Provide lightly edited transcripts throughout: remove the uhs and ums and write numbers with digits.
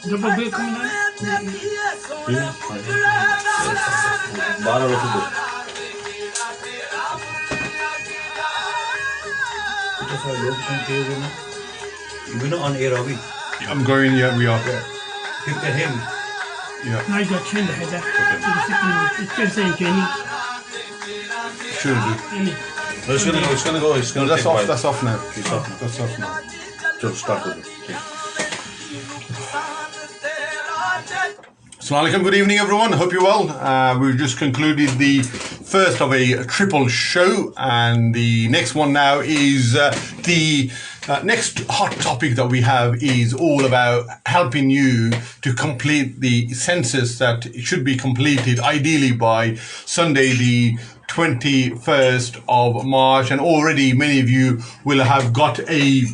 Double bill coming on? Yeah, बारह लोग दो कुछ सारे लोग सुनते हो ना you're not on air, are we? I'm going, yeah, we are. You can hear me. Yeah. I got chain the header. It's just saying training. Should do. It's gonna go. No, that's off. That's off now. It's off now. That's off now. So start with it. Okay. Assalamu alaikum, good evening everyone, hope you're well. We've just concluded the first of a triple show, and the next one now is the next hot topic that we have is all about helping you to complete the census that should be completed ideally by Sunday the 21st of March, and already many of you will have got a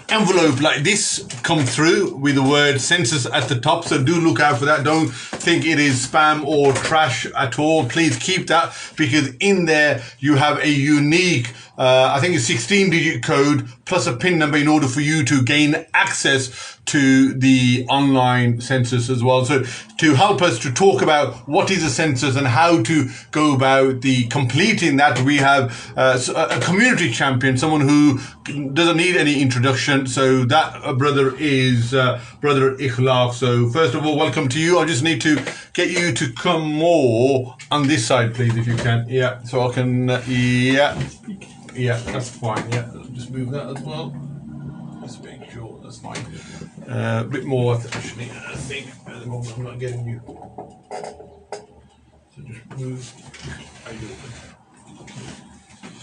envelope like this come through with the word census at the top, so do look out for that. Don't think it is spam or trash at all. Please keep that, because in there you have a unique I think it's 16-digit code plus a PIN number in order for you to gain access to the online census as well. So to help us to talk about what is a census and how to go about the completing that, we have a community champion, someone who doesn't need any introduction. So that brother is brother Aklaq. So first of all, welcome to you. I just need to get you to come more on this side, please, if you can. Yeah, so I can, yeah, that's fine. Yeah, just move that as well. Just make sure that's fine. A bit more, actually, I think. At the moment, I'm not getting you. So just move.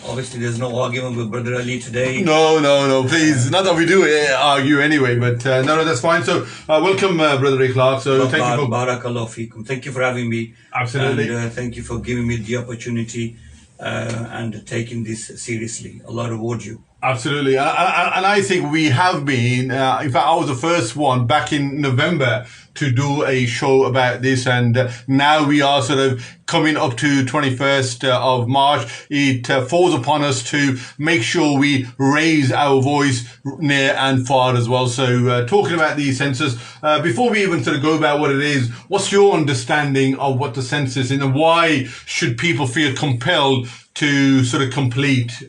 Obviously, there's no argument with Brother Ali today. No, please. Not that we do argue anyway, but no, that's fine. So, welcome, Brother Aklaq. So, thank you for... Barakallahu feekum. Thank you for having me. Absolutely. And thank you for giving me the opportunity and taking this seriously. Allah reward you. Absolutely. And I think we have been, in fact, I was the first one back in November to do a show about this, and now we are sort of coming up to 21st of March. It falls upon us to make sure we raise our voice near and far as well. So talking about the census, before we even sort of go about what it is, what's your understanding of what the census is, and why should people feel compelled to sort of complete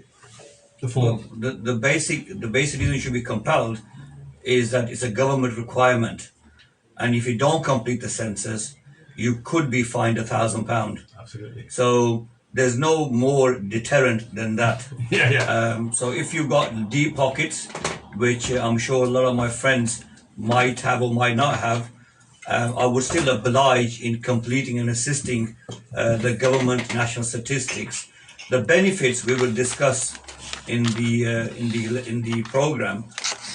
the form? Well, the basic reason you should be compelled is that it's a government requirement, and if you don't complete the census, you could be fined £1,000. Absolutely. So there's no more deterrent than that. Yeah. So if you've got deep pockets, which I'm sure a lot of my friends might have or might not have, I would still oblige in completing and assisting the government national statistics. The benefits we will discuss in the program,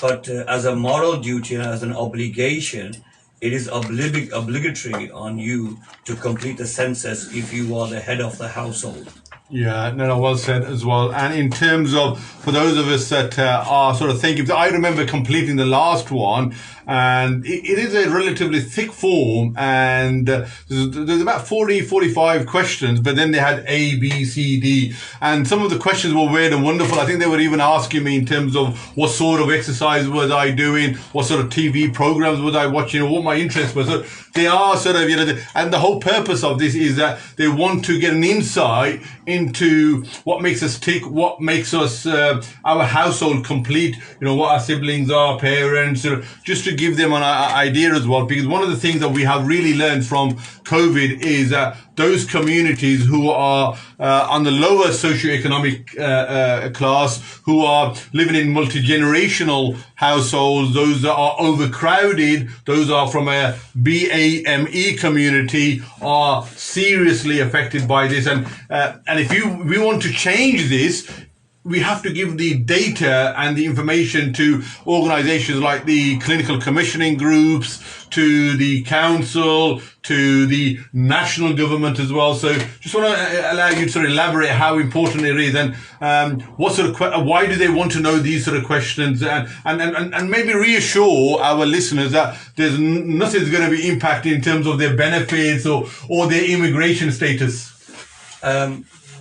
but as a moral duty and as an obligation, it is obligatory on you to complete the census if you are the head of the household. Yeah, no, well said as well. And in terms of, for those of us that are sort of thinking, I remember completing the last one, and it is a relatively thick form, and there's about 45 questions, but then they had A, B, C, D, and some of the questions were weird and wonderful. I think they were even asking me in terms of what sort of exercise was I doing, what sort of TV programs was I watching, or what my interest was. So they are sort of, and the whole purpose of this is that they want to get an insight into what makes us tick, what makes us, our household complete, what our siblings are, parents, just to give them an idea as well. Because one of the things that we have really learned from COVID is that those communities who are on the lower socioeconomic class, who are living in multi-generational households, those that are overcrowded, those are from a BAME community, are seriously affected by this. And if we want to change this, we have to give the data and the information to organizations like the clinical commissioning groups, to the council, to the national government as well. So just want to allow you to sort of elaborate how important it is, and what sort of why do they want to know these sort of questions, and maybe reassure our listeners that there's nothing's going to be impacted in terms of their benefits or their immigration status.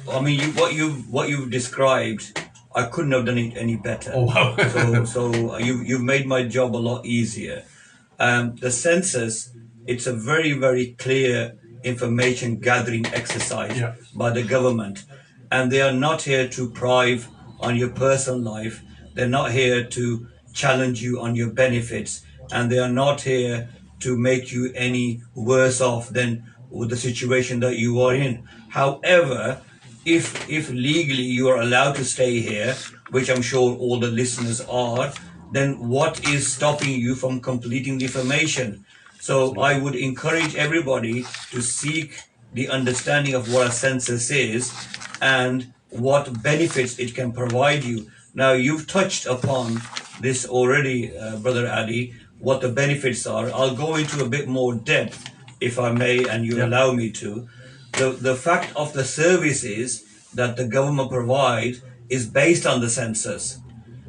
I mean, what you've described, I couldn't have done it any better. Oh wow! so you've made my job a lot easier. The census, it's a very, very clear information gathering exercise Yeah. by the government. And they are not here to pry on your personal life. They're not here to challenge you on your benefits. And they are not here to make you any worse off than with the situation that you are in. However, if legally you are allowed to stay here, which I'm sure all the listeners are, then what is stopping you from completing the information? So I would encourage everybody to seek the understanding of what a census is and what benefits it can provide you. Now, you've touched upon this already, Brother Ali, what the benefits are. I'll go into a bit more depth, if I may, and you allow me to. The fact of the services that the government provides is based on the census.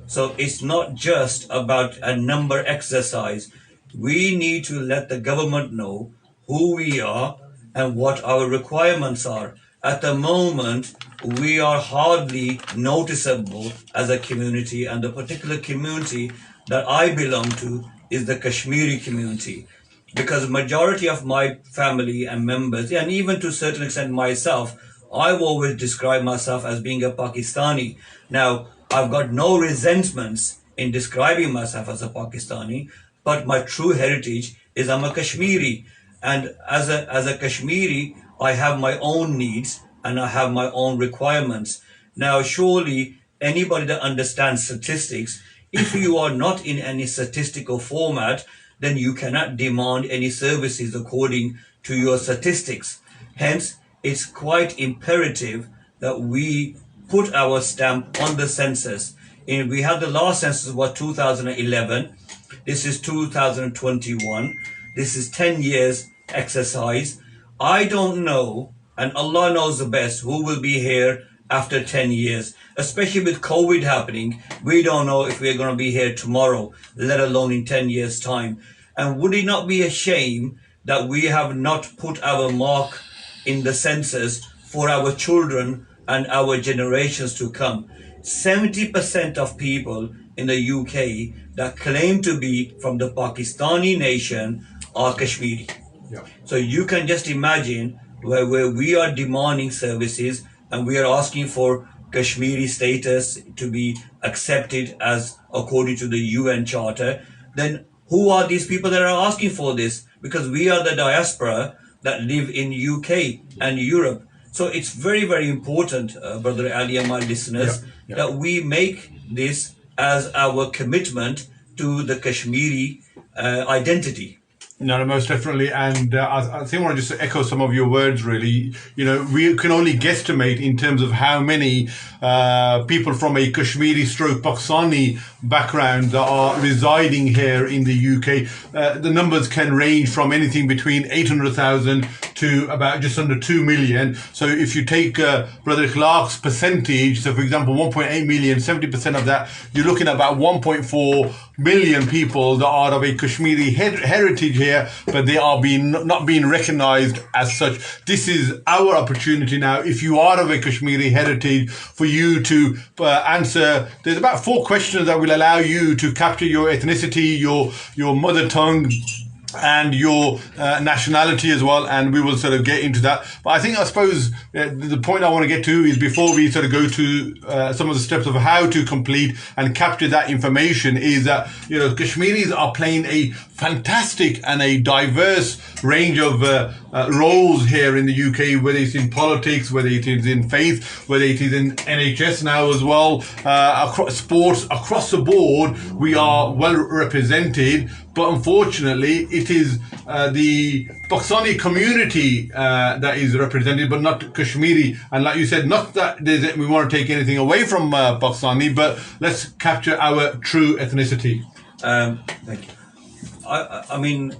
So it's not just about a number exercise. We need to let the government know who we are and what our requirements are. At the moment, we are hardly noticeable as a community, and the particular community that I belong to is the Kashmiri community, because majority of my family and members, and even to a certain extent myself, I've always described myself as being a Pakistani. Now, I've got no resentments in describing myself as a Pakistani, but my true heritage is I'm a Kashmiri. And as a Kashmiri, I have my own needs and I have my own requirements. Now, surely anybody that understands statistics, if you are not in any statistical format, then you cannot demand any services according to your statistics. Hence, it's quite imperative that we put our stamp on the census. We had the last census was 2011. This is 2021. This is 10 years exercise. I don't know, and Allah knows the best, who will be here after 10 years, especially with COVID happening. We don't know if we're going to be here tomorrow, let alone in 10 years' time. And would it not be a shame that we have not put our mark in the census for our children and our generations to come? 70% of people in the UK that claim to be from the Pakistani nation are Kashmiri. Yeah. So you can just imagine where we are demanding services and we are asking for Kashmiri status to be accepted as according to the UN Charter. Then who are these people that are asking for this? Because we are the diaspora that live in UK and Europe. So it's very, very important, Brother Ali and my listeners, that we make this as our commitment to the Kashmiri identity. No, most definitely. And I think I want to just echo some of your words, really. You know, we can only guesstimate in terms of how many people from a Kashmiri stroke Pakistani background that are residing here in the UK. The numbers can range from anything between 800,000 to about just under 2 million. So if you take Brother Aklaq's percentage, so for example, 1.8 million, 70% of that, you're looking at about 1.4 million people that are of a Kashmiri heritage here, but they are not being recognized as such. This is our opportunity now, if you are of a Kashmiri heritage, for you to answer. There's about 4 questions that will allow you to capture your ethnicity, your mother tongue, and your nationality as well, and we will sort of get into that. But I suppose the point I want to get to is, before we sort of go to some of the steps of how to complete and capture that information, is that, you know, Kashmiris are playing a fantastic and a diverse range of roles here in the UK, whether it's in politics, whether it is in faith, whether it is in NHS now as well, across sports, across the board, we are well represented. But unfortunately, it is the Pakistani community that is represented, but not Kashmiri. And like you said, not that we want to take anything away from Pakistani, but let's capture our true ethnicity. Thank you. I mean,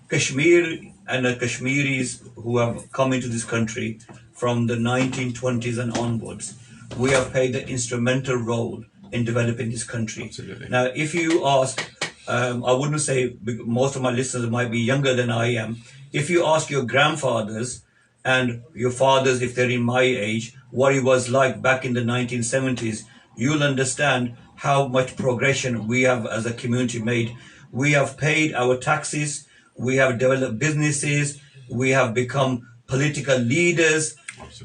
Kashmir and the Kashmiris who have come into this country from the 1920s and onwards, we have played an instrumental role in developing this country. Absolutely. Now, if you ask, I wouldn't say, most of my listeners might be younger than I am. If you ask your grandfathers and your fathers, if they're in my age, what it was like back in the 1970s, you'll understand how much progression we have as a community made. We have paid our taxes, we have developed businesses, we have become political leaders,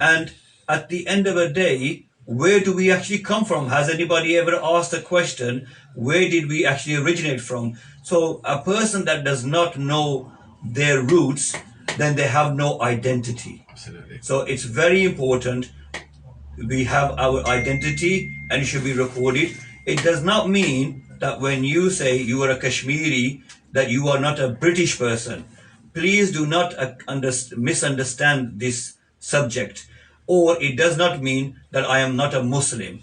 and at the end of the day, where do we actually come from? Has anybody ever asked the question, where did we actually originate from? So a person that does not know their roots, then they have no identity. Absolutely. So it's very important we have our identity and it should be recorded. It does not mean that when you say you are a Kashmiri, that you are not a British person. Please do not misunderstand this subject. Or it does not mean that I am not a Muslim.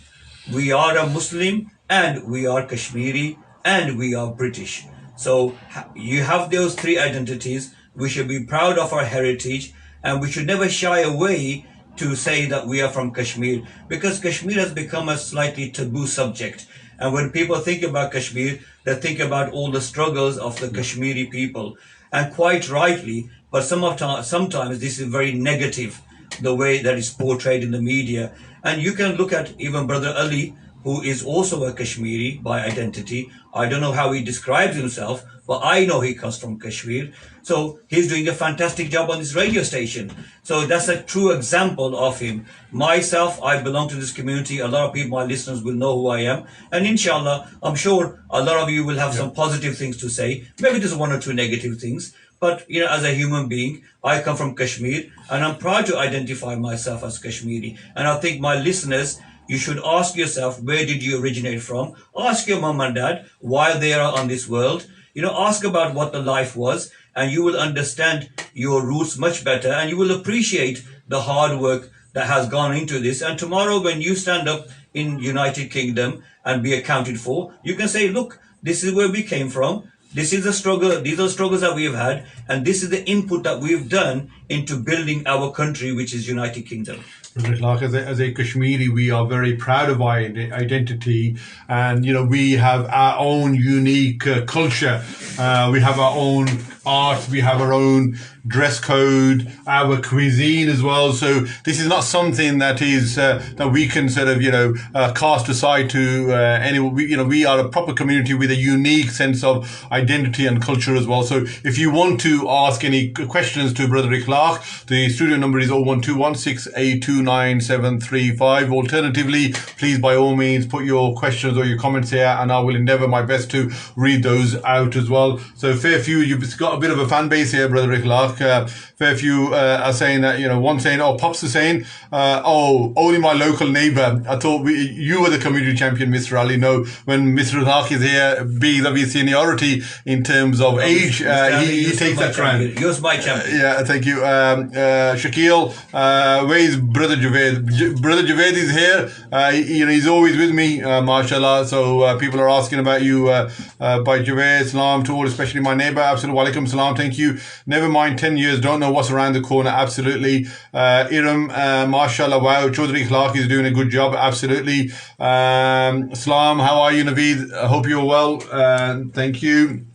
We are a Muslim and we are Kashmiri and we are British. So you have those three identities. We should be proud of our heritage and we should never shy away to say that we are from Kashmir, because Kashmir has become a slightly taboo subject. And when people think about Kashmir, they think about all the struggles of the Kashmiri people. And quite rightly, but sometimes this is very negative, the way that is portrayed in the media. And you can look at even Brother Ali, who is also a Kashmiri by identity. I don't know how he describes himself, but I know he comes from Kashmir. So he's doing a fantastic job on this radio station. So that's a true example of him. Myself, I belong to this community. A lot of people, my listeners, will know who I am. And inshallah, I'm sure a lot of you will have some positive things to say. Maybe just one or two negative things. But, you know, as a human being, I come from Kashmir and I'm proud to identify myself as Kashmiri. And I think my listeners, you should ask yourself, where did you originate from? Ask your mom and dad while they are on this world. You know, ask about what the life was, and you will understand your roots much better, and you will appreciate the hard work that has gone into this. And tomorrow, when you stand up in United Kingdom and be accounted for, you can say, look, this is where we came from. This is the struggle. These are the struggles that we have had, and this is the input that we've done into building our country, which is United Kingdom. Aklaq, as a Kashmiri, we are very proud of our identity, and you know we have our own unique culture. We have our own art, we have our own dress code, our cuisine as well. So this is not something that is that we can sort of cast aside to anyone. We are a proper community with a unique sense of identity and culture as well. So if you want to ask any questions to Brother Aklaq, the studio number is 01216829735. Alternatively, please by all means put your questions or your comments here, and I will endeavour my best to read those out as well. So fair few, you've got a bit of a fan base here, Brother Aklaq. Fair few are saying that, one saying, Pops is saying, only my local neighbour. I thought you were the community champion, Mr. Ali. No, when Mr. Aklaq is here, being of his seniority in terms of age, he takes that crown. You're my champion. Yeah, thank you. Shakil, where is Brother Javed? Brother Javed is here. He's always with me, mashallah. So people are asking about you by Javed. Salam to all, especially my neighbour. Absolutely. Walaikum salam. Thank you. Never mind 10 years, don't know what's around the corner. Absolutely. Iram, mashallah, wow, Chaudhry Aklaq is doing a good job. Absolutely. Salam, how are you, Naveed? I hope you're well. Thank you.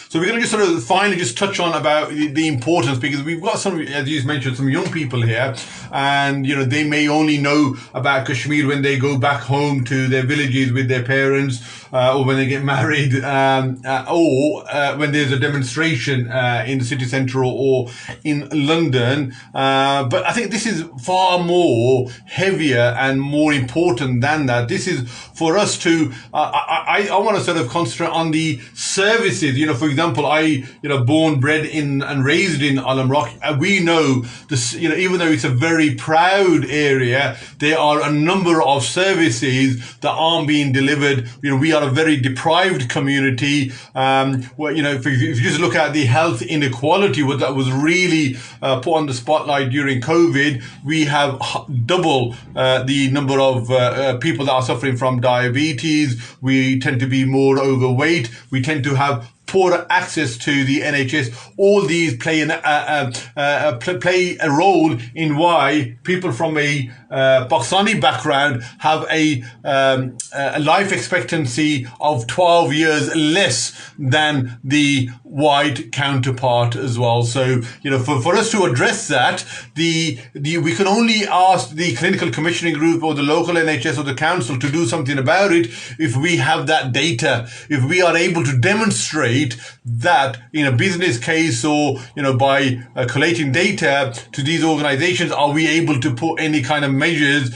So we're going to just sort of finally just touch on about the importance, because we've got some, as you mentioned, some young people here, and they may only know about Kashmir when they go back home to their villages with their parents, or when they get married, or when there's a demonstration in the city centre or in London. But I think this is far more heavier and more important than that. This is for us to, I want to sort of concentrate on the services. For example, I, born, bred in and raised in Alam Rock. We know this, even though it's a very proud area, there are a number of services that aren't being delivered. We are a very deprived community. If you just look at the health inequality, what that was really put on the spotlight during COVID, we have double the number of people that are suffering from diabetes. We tend to be more overweight. We tend to have poorer access to the NHS. All these play a role in why people from a Pakistani background have a life expectancy of 12 years less than the white counterpart as well. So, for us to address that, we can only ask the clinical commissioning group or the local NHS or the council to do something about it if we have that data, if we are able to demonstrate that in a business case or, by collating data to these organizations, are we able to put any kind of measures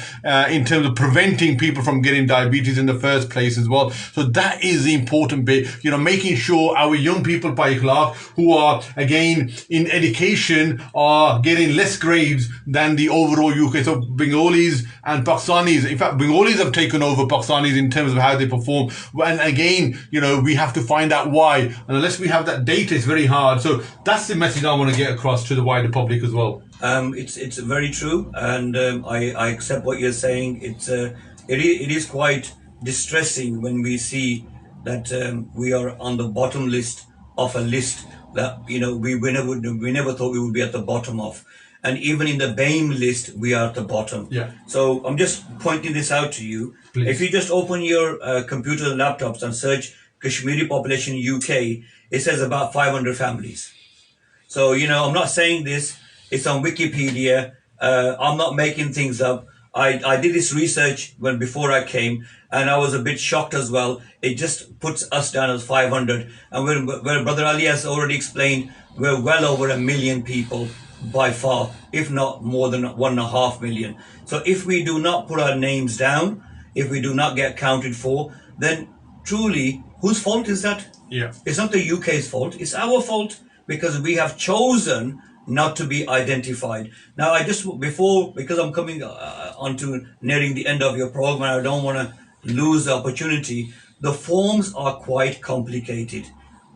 in terms of preventing people from getting diabetes in the first place as well. So that is the important bit, making sure our young people by Aklaq who are again in education are getting less grades than the overall UK. So Bengalis and Pakistanis, in fact Bengalis have taken over Pakistanis in terms of how they perform, and again we have to find out why, and unless we have that data it's very hard. So that's the message I want to get across to the wider public as well. It's very true, and I accept what you're saying. It is quite distressing when we see that we are on the bottom list of a list that we never thought we would be at the bottom of, and even in the BAME list we are at the bottom. Yeah. So I'm just pointing this out to you. Please. If you just open your computer and laptops and search Kashmiri population UK, it says about 500 families. So I'm not saying this. It's on Wikipedia. I'm not making things up. I did this research before I came, and I was a bit shocked as well. It just puts us down as 500. And where Brother Ali has already explained, we're well over 1 million people by far, if not more than 1.5 million. So if we do not put our names down, if we do not get counted for, then truly, whose fault is that? Yeah. It's not the UK's fault. It's our fault, because we have chosen not to be identified. Now, because I'm coming onto nearing the end of your program, I don't want to lose the opportunity. The forms are quite complicated.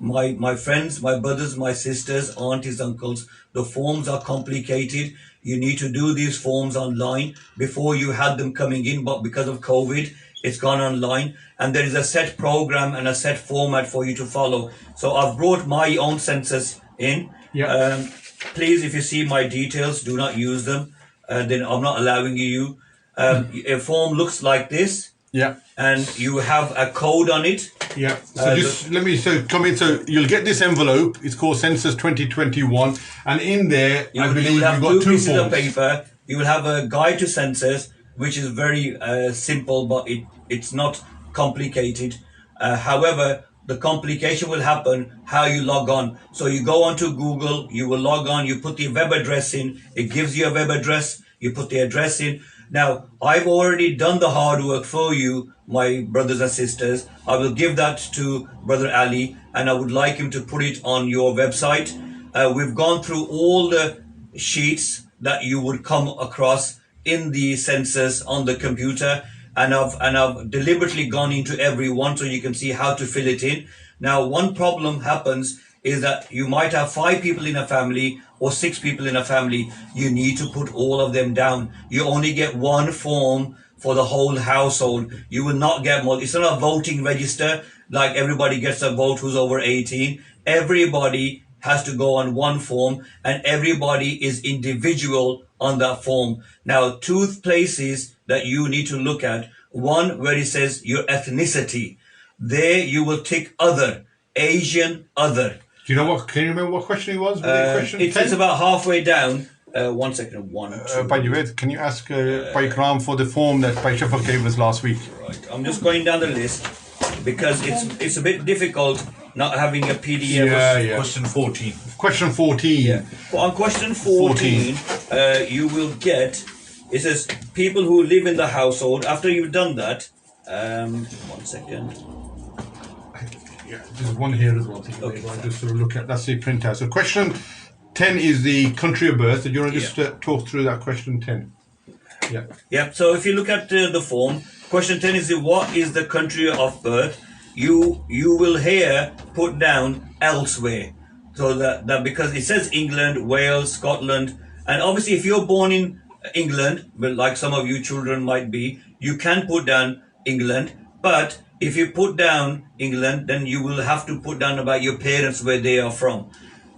My friends, my brothers, my sisters, aunties, uncles, the forms are complicated. You need to do these forms online. Before you had them coming in, but because of COVID, it's gone online, and there is a set program and a set format for you to follow. So I've brought my own census in. Yeah. Please, if you see my details, do not use them. Then I'm not allowing you. A form looks like this. Yeah. And you have a code on it. Yeah. So come in. So you'll get this envelope. It's called Census 2021, and in there, I believe you'll have you've got two two pieces forms. of paper. You will have a guide to census, which is very simple, but it's not complicated. However, the complication will happen how you log on. So you go onto Google, you will log on, you put the web address in, it gives you a web address, you put the address in. Now, I've already done the hard work for you, my brothers and sisters. I will give that to Brother Ali, and I would like him to put it on your website. We've gone through all the sheets that you would come across in the census on the computer, and I've deliberately gone into every one so you can see how to fill it in. Now, one problem happens is that you might have 5 people in a family or 6 people in a family. You need to put all of them down. You only get one form for the whole household. You will not get more. It's not a voting register like everybody gets a vote who's over 18. Everybody has to go on one form, and everybody is individual on that form. Now, 2 places that you need to look at. One where it says your ethnicity. There you will tick other, Asian other. Do you know what? Can you remember what question it was? It's about halfway down. 1 second. 1, 2. By the way, can you ask Pai Kram for the form that Pai Shafaq gave us last week? Right. I'm just going down the list because it's a bit difficult not having a PDF. Yeah. Question 14. Question 14. Yeah. Well, on question 14, you will get, it says people who live in the household. After you've done that, 1 second. Yeah, there's one here as well. Okay. Just sort of look at, that's the printout. So question 10 is the country of birth. Do you want to just talk through that question 10? Yeah. Yeah. So if you look at the form, question 10 is what is the country of birth? You will here put down elsewhere. So that because it says England, Wales, Scotland, and obviously if you're born in England, but like some of you children might be, you can put down England, but if you put down England, then you will have to put down about your parents, where they are from.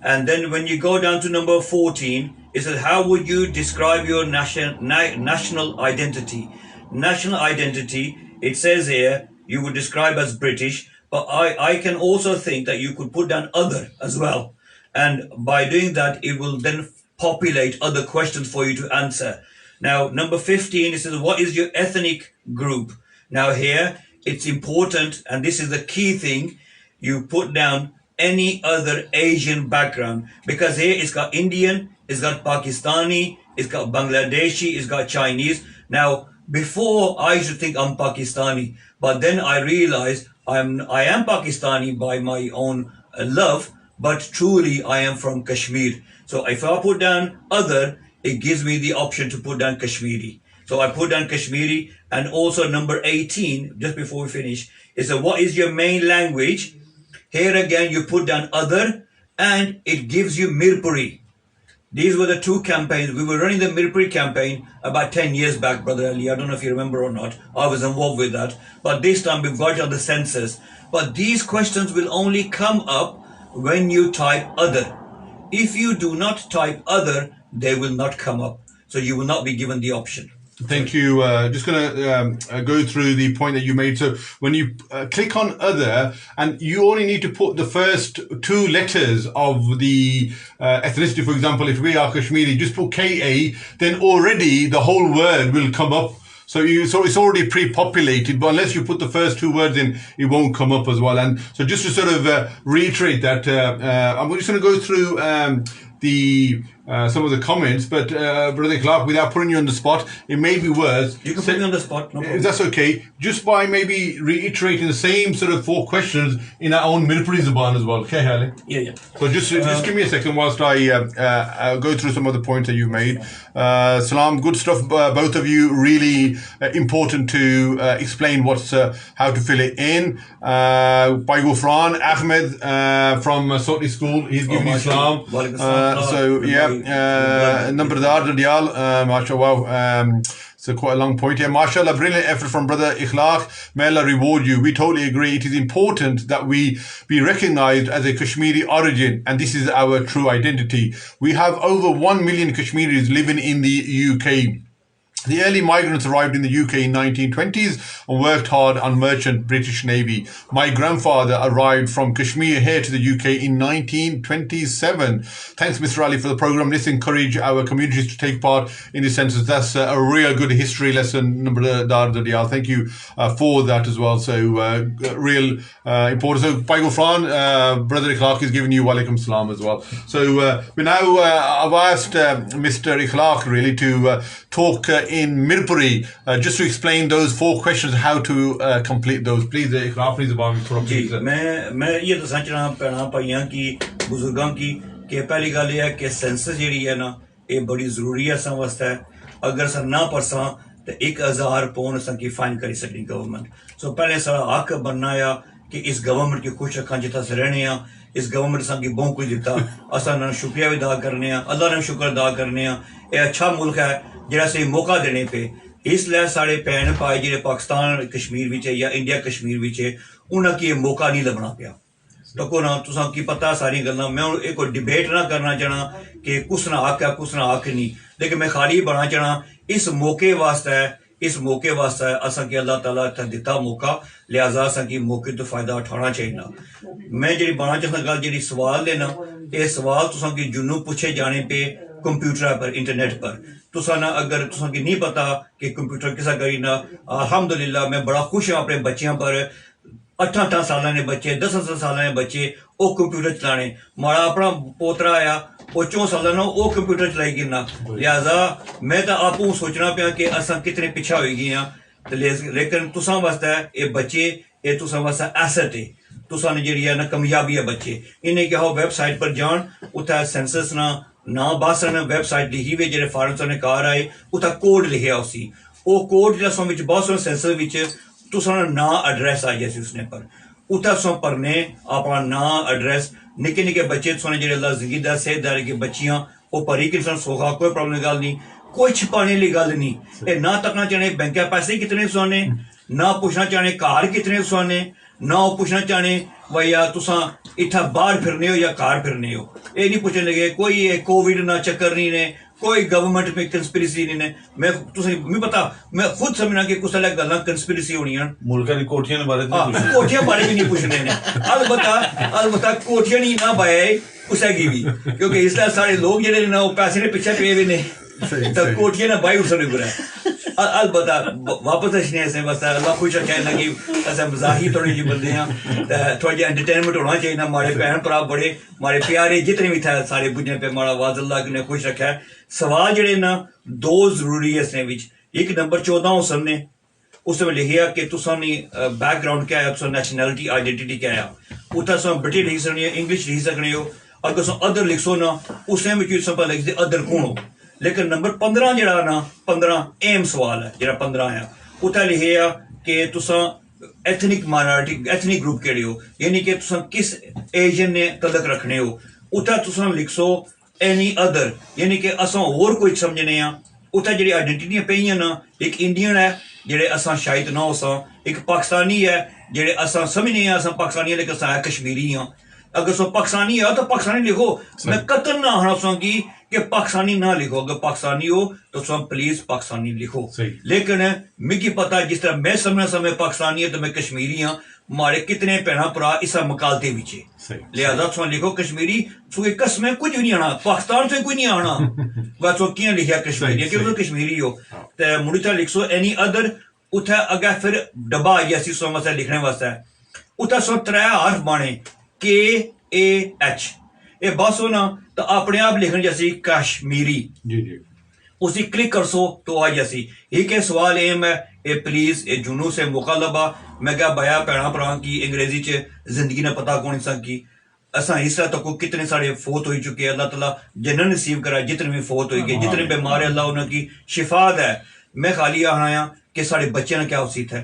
And then when you go down to number 14, it says, how would you describe your national identity? National identity, it says here, you would describe as British, But I can also think that you could put down other as well. And by doing that, it will then populate other questions for you to answer. Now, number 15, it says, what is your ethnic group? Now here, it's important, and this is the key thing, you put down any other Asian background, because here it's got Indian, it's got Pakistani, it's got Bangladeshi, it's got Chinese. Now, before I used to think I'm Pakistani, but then I realized I am Pakistani by my own love, but truly I am from Kashmir. So if I put down other, it gives me the option to put down Kashmiri. So I put down Kashmiri, and also number 18, just before we finish, is what is your main language? Here again, you put down other, and it gives you Mirpuri. These were the two campaigns. We were running the Mirpuri campaign about 10 years back, Brother Ali. I don't know if you remember or not. I was involved with that. But this time we've got it on the census. But these questions will only come up when you type other. If you do not type other, they will not come up. So you will not be given the option. Thank you. Just going to go through the point that you made. So when you click on other, and you only need to put the first two letters of the ethnicity. For example, if we are Kashmiri, just put KA, then already the whole word will come up. So it's already pre-populated, but unless you put the first two words in, it won't come up as well. And so just to sort of reiterate that, I'm just going to go through some of the comments, but Brother Aklaq, without putting you on the spot, it may be worth... You can put me on the spot, no problem. If that's okay, just by maybe reiterating the same sort of 4 questions in our own Mirpuri Zuban as well. Okay, Harley? Yeah. So just give me a second whilst I go through some of the points that you've made. Salam, good stuff, both of you. Really important to explain how to fill it in. By Gufran Ahmed from Sotli School, he's giving you salam. So yeah. Nambardar Diyal, mashallah, so quite a long point here. Mashallah, brilliant effort from Brother Aklaq. May Allah reward you. We totally agree. It is important that we be recognized as a Kashmiri origin, and this is our true identity. We have over 1 million Kashmiris living in the UK. The early migrants arrived in the UK in 1920s and worked hard on merchant British Navy. My grandfather arrived from Kashmir here to the UK in 1927. Thanks, Mr. Ali, for the program. Let's encourage our communities to take part in the census. That's a real good history lesson, Nambardar. Thank you for that as well. So, real important. So, Pai Gufran, Brother Aklaq is giving you walaikum salam as well. So, I've asked Mr. Aklaq really to talk in Mirpuri, just to explain those 4 questions, how to complete those. Please, अपनी ज़बान में थोड़ा please. मैं ये दसना चाहना भैणां भाइयां की बुजुर्गां की कि पहली गल ये है कि सेंसस जेह्ड़ी है ना ये बड़ी जरूरी है असां वास्ते अगर असां ना परसां ते 1000 पौंड असां की फाइन करी सकदी गवर्नमेंट सो पहले सारा हक बनना है कि इस गवर्नमेंट की खुश रखां जित्थै अस रहने आ इस गवर्नमेंट असां की बहुत कुछ दित्ता असां ना शुक्रिया भी अदा करने आ अल्लाह ने शुक्र अदा करने आ ये अच्छा मुल्क है जेह्ड़ा असें मौका देने पे इसलिए साढ़े भैन भाई जेह्ड़े पाकिस्तान कश्मीर विच या इंडिया कश्मीर विच उन्हां की मौका नहीं लभना पिया तको ना तुसां की पता सारी गल्लां मैं एक कोई डिबेट ना करना चाहना कि कुसना हक है कुसना हक नहीं लेकिन मैं खाली बना चाहना इस मौके वास्ते असां की अल्लाह ताला इत्थै दित्ता मौका लिहाजा असां की मौके तो फायदा उठाना चाहिए मैं जेह्ड़ी बना चाहना गल जेह्ड़ी सवाल देना ये सवाल तुसां की जुनू पूछे जाने पे कंप्यूटर पर इंटरनेट पर तुसा ना अगर तुसा की नहीं पता कि कंप्यूटर किसा करी ना अल्हम्दुलिल्लाह मैं बड़ा खुश हूं अपने बच्चों पर 8 साल ने बच्चे 10 साल ने बच्चे वो कंप्यूटर चलाने माड़ा अपना पोतरा आया वो 4 साल ना वो कंप्यूटर चलाई गिरना लिहाजा मैं तो आपू सोचना पिया कि असा कितने पिछा हो गए लेकिन तुसा वास्ते ये बच्चे ये तुसा वास्ते एसेट है तुसा ने जेह्ड़ी है ना कामयाबी है बच्चे इन्हें क्या हो वेबसाइट पर जान उत्थे सेंसस ना बासन वेबसाइट लिखी हुई जेह्ड़े फॉरन ने कार आए उत्थे कोड लिखिया उसी वो कोड जेह्ड़ा सो विच बहुत सारे सेंसस विच तुसा ना एड्रेस आई जैसे उसने पर उत्थे सो भरने अपना ना एड्रेस निक्के निक्के बच्चे तुसा ने जेह्ड़े अल्लाह जिंदगी दा सेहतदारी की बच्चियां वो भरी कि सौखा कोई प्रॉब्लम की गल नहीं कोई छिपाने वाली गल नहीं ये ना तकना चाहने बैंक पैसे कितने सुने ना पूछना चाहने घर कितने सुने ना वो पूछना चाहने भैया तुसा इत्था बाहर फिरने हो या घर फिरने हो ये नहीं पूछने लगे कोई कोविड ना चक्कर नहीं ने कोई गवर्नमेंट में कंस्पिरेसी नहीं है मैं मैं पता मैं खुद समझना कि कुछ अलग गल्लां कंस्पिरेसी होनियां मुल्क दी कोठियां बारे कोठियां बारे भी नहीं पूछने ने अलबत्ता कोठियां नहीं ना पाए कुसै की भी क्योंकि इसलिए सारे लोग जेडे ना वो पैसे ने पीछे पे हुए ने तो कोठियां ना बाई उठने बुरा अलबत्ता वापस अच्छे से बस अल्लाह खुश रखे लगी अस मजाही थोड़ी जी बंदे हैं थोड़ा जी एंटरटेनमेंट होना चाहिए ना हमारे भैन भरा बड़े हमारे प्यारे जितने भी थे सारे बुझने पे हमारा आवाज अल्लाह ने खुश रखा है सवाल जेडे ना दो जरूरी है इसने विच एक नंबर 14 हुसन ने उसमें लिखिया कि तुसानी बैकग्राउंड क्या है तुसा नेशनैलिटी आइडेंटिटी क्या है उत्थे तुसा ब्रिटिश लिख सकने हो इंग्लिश लिख सकने हो अगर तुसा अदर लिखो ना उसने विच सब लिखदे अदर कौन हो लेकिन नंबर 15 जड़ा ना 15 एम सवाल है जड़ा 15 है उत्थे लिखिया कि तुसा एथनिक माइनॉरिटी एथनिक ग्रुप केड़े हो यानी कि तुसा किस एशियन ने तलक रखने हो उत्थे तुसा लिखो एनी अदर यानी कि असां और कोई समझने आ उत्थे जेडी आइडेंटिटियां पेइयां ना एक इंडियन है जेडे असां शायद ना होसां एक पाकिस्तानी है जेडे असां समझने आ असां पाकिस्तानी लेकिन असां कश्मीरी हां अगर सो पाकिस्तानी है तो पाकिस्तानी लिखो मैं कतल ना आना चाहूंगी कि पाकिस्तानी ना लिखो अगर पाकिस्तानी हो तो तुम प्लीज पाकिस्तानी लिखो लेकिन मिगी पता जिस तरह मैं समझना समय पाकिस्तानी है तो मैं कश्मीरी हाँ हमारे कितने भैन भरा इस मकालते विचे लिहाजा तुम लिखो कश्मीरी सुई कसमें कुछ भी नहीं आना पाकिस्तान से कोई नहीं आना बस तो किया लिखा कश्मीरी क्योंकि कश्मीरी हो तो मुड़ी था लिखो एनी अदर उत्थे अगर फिर डब्बा आई असी सो मसा लिखने वास्ते उत्थे सो 3 हर्फ बने KAH ये बस हो ना तो अपने आप लिखने जैसी कश्मीरी जी जी उसी क्लिक कर सो तो आ जैसी एक सवाल एम है ये प्लीज ये जुनू से मुकालबा मैं क्या बया भैन भरा की अंग्रेजी च जिंदगी ने पता कौन सा की असा इस तरह तक कितने सारे फोत हो चुके हैं अल्लाह ताला जन्नत नसीब करा जितने भी फोत हो गए जितने बीमार है अल्लाह उनकी शिफा है मैं खाली आना कि सारे बच्चे ने क्या उसीत है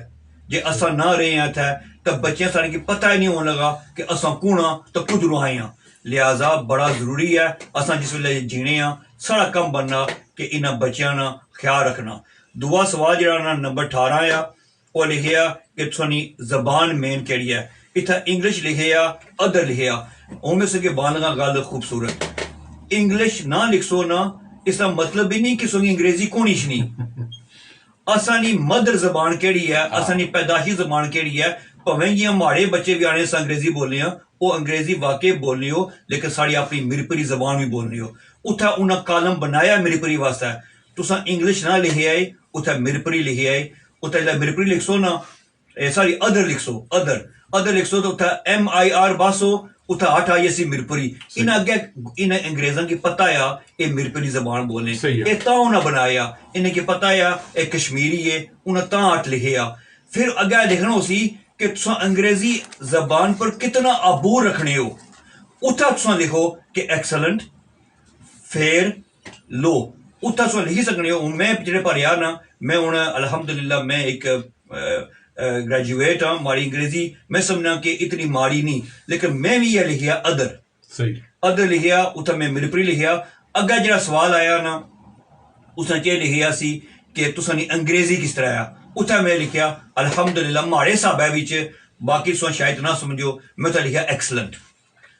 जे असा ना रहे हैं थे तो बच्चे सारे की पता ही नहीं होने लगा कि असा कौन हाँ तो कुदरों आए हाँ लिहाजा बड़ा जरूरी है असा जिस वे जीने हाँ सारा कम बनना कि इन्होंने बच्चों का ख्याल रखना दूआ सवाल जरा ना नंबर 18 है वो लिखिया कि थोड़ी जबान मेन केड़ी है इतना इंग्लिश लिखिया अदर लिखिया उनमें से बालगा गल खूबसूरत इंग्लिश ना लिखसो ना इसका मतलब भी नहीं कि सोनी अंग्रेजी कौन नहीं असानी मदर जबान केड़ी है असानी पैदाशी जबान केड़ी है भावें जी हमारे बच्चे भी आने से अंग्रेजी बोलने हैं वो अंग्रेजी वाकई बोलनी हो लेकिन साड़ी अपनी मिरपरी जबान भी बोलनी हो उत्थे उन्हें कालम बनाया मिरपरी वास्ते तुसा इंग्लिश ना लिखे आए उत्थे मिरपरी लिखे आए उत्थे मिरपरी लिखसो ना सॉरी अदर लिखसो अदर लिखसो तो उत्थे MIR बसो उत्थे 8 आई असी मिरपरी इन अगे इन अंग्रेजों की पता है ये मिरपरी जबान बोलने ये ता उन्हें बनाया इन्हें की पता है ये कश्मीरी है उन्हें ता 8 लिखे आ फिर अगे लिखना उसी कि तुसा अंग्रेजी जबान पर कितना अबूर रखने हो उत्थे तुसा लिखो कि एक्सलेंट फेयर लो उत्थे तुसा लिखी सकने हो मैं जेडे भरिया ना मैं हुण अल्हम्दुलिल्लाह मैं एक ग्रेजुएट हाँ माड़ी अंग्रेजी मैं समझना कि इतनी माड़ी नहीं लेकिन मैं भी यह लिखिया अदर लिखिया उत्थे मैं मिरपरी लिखिया अगे जरा सवाल आया ना उसने क्या लिखिया सी कि तुसानी अंग्रेजी किस तरह आ उत्थे मैं लिखिया अल्हम्दुलिल्लाह माड़े साहबे विच बाकी तुम शायद ना समझो मैं तो लिखिया एक्सलेंट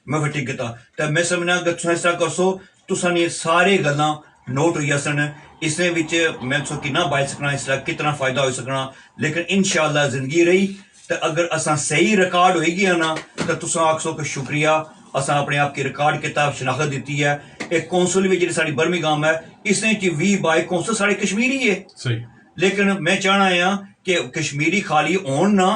मैं फिर ठीक किया तो मैं समझना अगर तुम इस तरह करसो तुसानी सारे गल्लां नोट हुई सन इसने विच मैं तुम कितना बाई सकना इसका कितना फायदा हो सकना लेकिन इंशाअल्लाह जिंदगी रही तो अगर असा सही रिकॉर्ड हो गया ना तो तुम आखसो कि शुक्रिया असा अपने आप की रिकॉर्ड किताब शनाख्त दी है एक कौंसल भी जी साड़ी बर्मिंघम है इसने 20 बाई कौंसल साढ़े कश्मीरी है सही लेकिन मैं चाहना है कि कश्मीरी खाली होन ना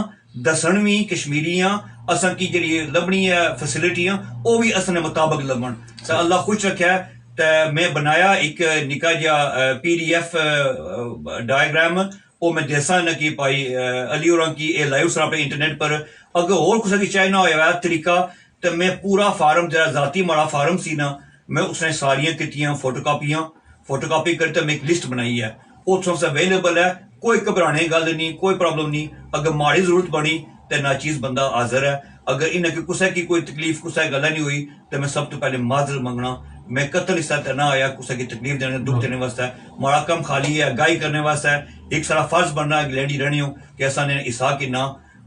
दसन भी कश्मीरियां असा की जी लभनी है फैसिलिटियां वो भी असने मुताबिक लभन तो अल्लाह खुश रखे तो मैं बनाया एक निका जा PDF डायग्राम वो मैं देसा न की पाई अली और की लाइव सर अपने इंटरनेट पर अगर और कुछ की चाहे ना हो तरीका तो मैं पूरा फार्म जरा जाती माड़ा फार्म सी ना मैं उसने सारियां कितियां फोटोकॉपी कर तो मैं एक लिस्ट बनाई है वो सबसे अवेलेबल है कोई घबराने गल नहीं कोई प्रॉब्लम नहीं अगर माड़ी जरूरत बनी तो नाचीज बंदा हाजिर है अगर इन्हें कुछ की कोई तकलीफ कुछ गल नहीं हुई तो मैं सब तो पहले माजर मंगना मैं कतल इस तरह ना आया कुछ की तकलीफ देने दुख देने वास्ते माड़ा कम खाली है गाई करने वास्ते एक सारा फर्ज बनना लैंडी रहने हो कि ऐसा ने इसा कि ना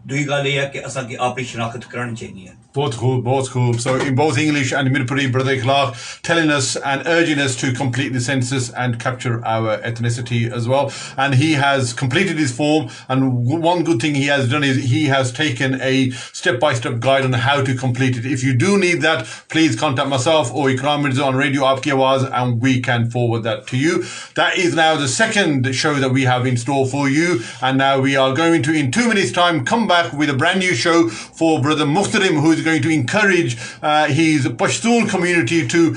दूई गल एह् है कि असांखे अपनी शनाख्त करनी चाहिए है Both cool, both cool. So in both English and Mirpuri, Brother Aklaq telling us and urging us to complete the census and capture our ethnicity as well. And he has completed his form. And one good thing he has done is he has taken a step-by-step guide on how to complete it. If you do need that, please contact myself or Ikram Mirza on Radio Aapki Awaaz and we can forward that to you. That is now the second show that we have in store for you. And now we are going to, in 2 minutes time, come back with a brand new show for Brother Muhtarim, who is going to encourage his Pashtun community to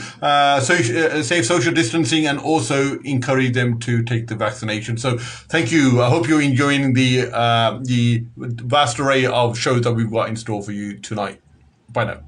save social distancing and also encourage them to take the vaccination. So thank you. I hope you're enjoying the vast array of shows that we've got in store for you tonight. Bye now.